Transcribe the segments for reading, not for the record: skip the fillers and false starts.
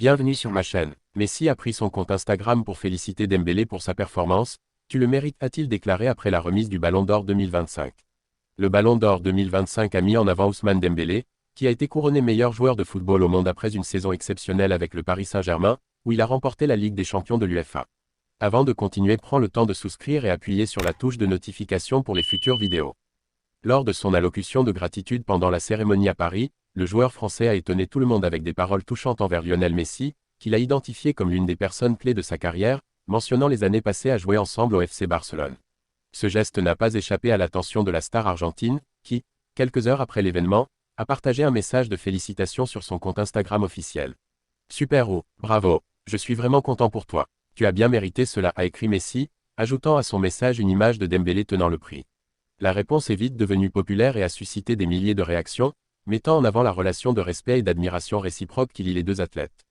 Bienvenue sur ma chaîne. Messi a pris son compte Instagram pour féliciter Dembélé pour sa performance. Tu le mérites, a-t-il déclaré après la remise du Ballon d'Or 2025. Le Ballon d'Or 2025 a mis en avant Ousmane Dembélé, qui a été couronné meilleur joueur de football au monde après une saison exceptionnelle avec le Paris Saint-Germain, où il a remporté la Ligue des champions de l'UEFA. Avant de continuer, prends le temps de souscrire et appuyer sur la touche de notification pour les futures vidéos. Lors de son allocution de gratitude pendant la cérémonie à Paris, le joueur français a étonné tout le monde avec des paroles touchantes envers Lionel Messi, qu'il a identifié comme l'une des personnes clés de sa carrière, mentionnant les années passées à jouer ensemble au FC Barcelone. Ce geste n'a pas échappé à l'attention de la star argentine, qui, quelques heures après l'événement, a partagé un message de félicitations sur son compte Instagram officiel. Super ou, bravo, je suis vraiment content pour toi. Tu as bien mérité cela, a écrit Messi, ajoutant à son message une image de Dembélé tenant le prix. La réponse est vite devenue populaire et a suscité des milliers de réactions, mettant en avant la relation de respect et d'admiration réciproque qui lie les deux athlètes.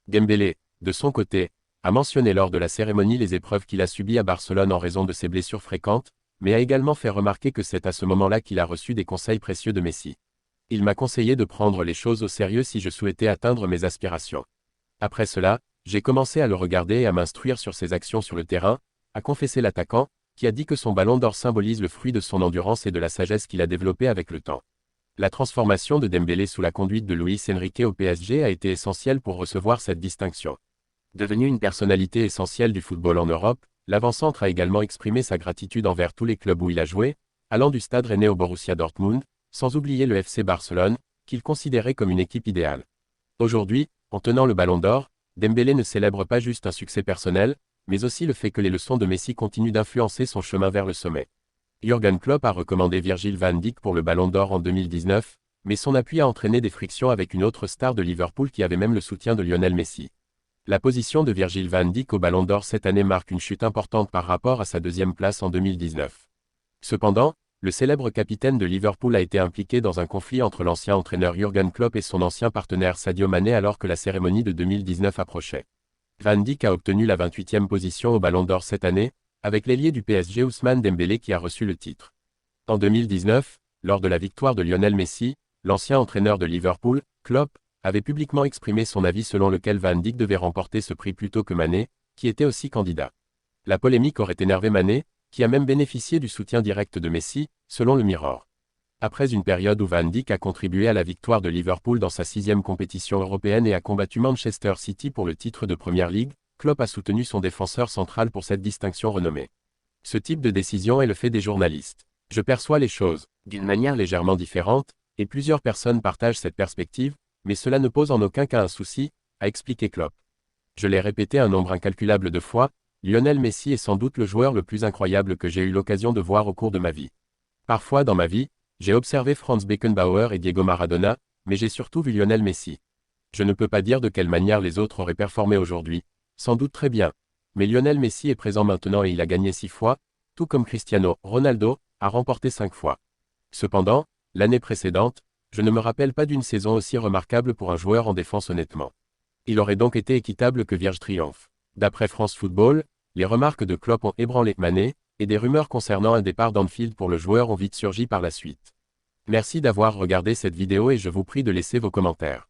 Dembélé, de son côté, a mentionné lors de la cérémonie les épreuves qu'il a subies à Barcelone en raison de ses blessures fréquentes, mais a également fait remarquer que c'est à ce moment-là qu'il a reçu des conseils précieux de Messi. Il m'a conseillé de prendre les choses au sérieux si je souhaitais atteindre mes aspirations. Après cela, j'ai commencé à le regarder et à m'instruire sur ses actions sur le terrain, a confessé l'attaquant, qui a dit que son ballon d'or symbolise le fruit de son endurance et de la sagesse qu'il a développée avec le temps. La transformation de Dembélé sous la conduite de Luis Enrique au PSG a été essentielle pour recevoir cette distinction. Devenu une personnalité essentielle du football en Europe, l'avant-centre a également exprimé sa gratitude envers tous les clubs où il a joué, allant du Stade Rennais au Borussia Dortmund, sans oublier le FC Barcelone, qu'il considérait comme une équipe idéale. Aujourd'hui, en tenant le ballon d'or, Dembélé ne célèbre pas juste un succès personnel, mais aussi le fait que les leçons de Messi continuent d'influencer son chemin vers le sommet. Jürgen Klopp a recommandé Virgil van Dijk pour le Ballon d'Or en 2019, mais son appui a entraîné des frictions avec une autre star de Liverpool qui avait même le soutien de Lionel Messi. La position de Virgil van Dijk au Ballon d'Or cette année marque une chute importante par rapport à sa deuxième place en 2019. Cependant, le célèbre capitaine de Liverpool a été impliqué dans un conflit entre l'ancien entraîneur Jürgen Klopp et son ancien partenaire Sadio Mané alors que la cérémonie de 2019 approchait. Van Dijk a obtenu la 28e position au Ballon d'Or cette année, avec l'ailier du PSG Ousmane Dembélé qui a reçu le titre. En 2019, lors de la victoire de Lionel Messi, l'ancien entraîneur de Liverpool, Klopp, avait publiquement exprimé son avis selon lequel Van Dijk devait remporter ce prix plutôt que Mané, qui était aussi candidat. La polémique aurait énervé Mané, qui a même bénéficié du soutien direct de Messi, selon le Mirror. Après une période où Van Dijk a contribué à la victoire de Liverpool dans sa 6e compétition européenne et a combattu Manchester City pour le titre de Premier League, Klopp a soutenu son défenseur central pour cette distinction renommée. Ce type de décision est le fait des journalistes. Je perçois les choses d'une manière légèrement différente, et plusieurs personnes partagent cette perspective, mais cela ne pose en aucun cas un souci, a expliqué Klopp. Je l'ai répété un nombre incalculable de fois, Lionel Messi est sans doute le joueur le plus incroyable que j'ai eu l'occasion de voir au cours de ma vie. Parfois dans ma vie, j'ai observé Franz Beckenbauer et Diego Maradona, mais j'ai surtout vu Lionel Messi. Je ne peux pas dire de quelle manière les autres auraient performé aujourd'hui, sans doute très bien. Mais Lionel Messi est présent maintenant et il a gagné 6 fois, tout comme Cristiano Ronaldo a remporté 5 fois. Cependant, l'année précédente, je ne me rappelle pas d'une saison aussi remarquable pour un joueur en défense honnêtement. Il aurait donc été équitable que Vierge triomphe. D'après France Football, les remarques de Klopp ont ébranlé Mané, et des rumeurs concernant un départ d'Anfield pour le joueur ont vite surgi par la suite. Merci d'avoir regardé cette vidéo et je vous prie de laisser vos commentaires.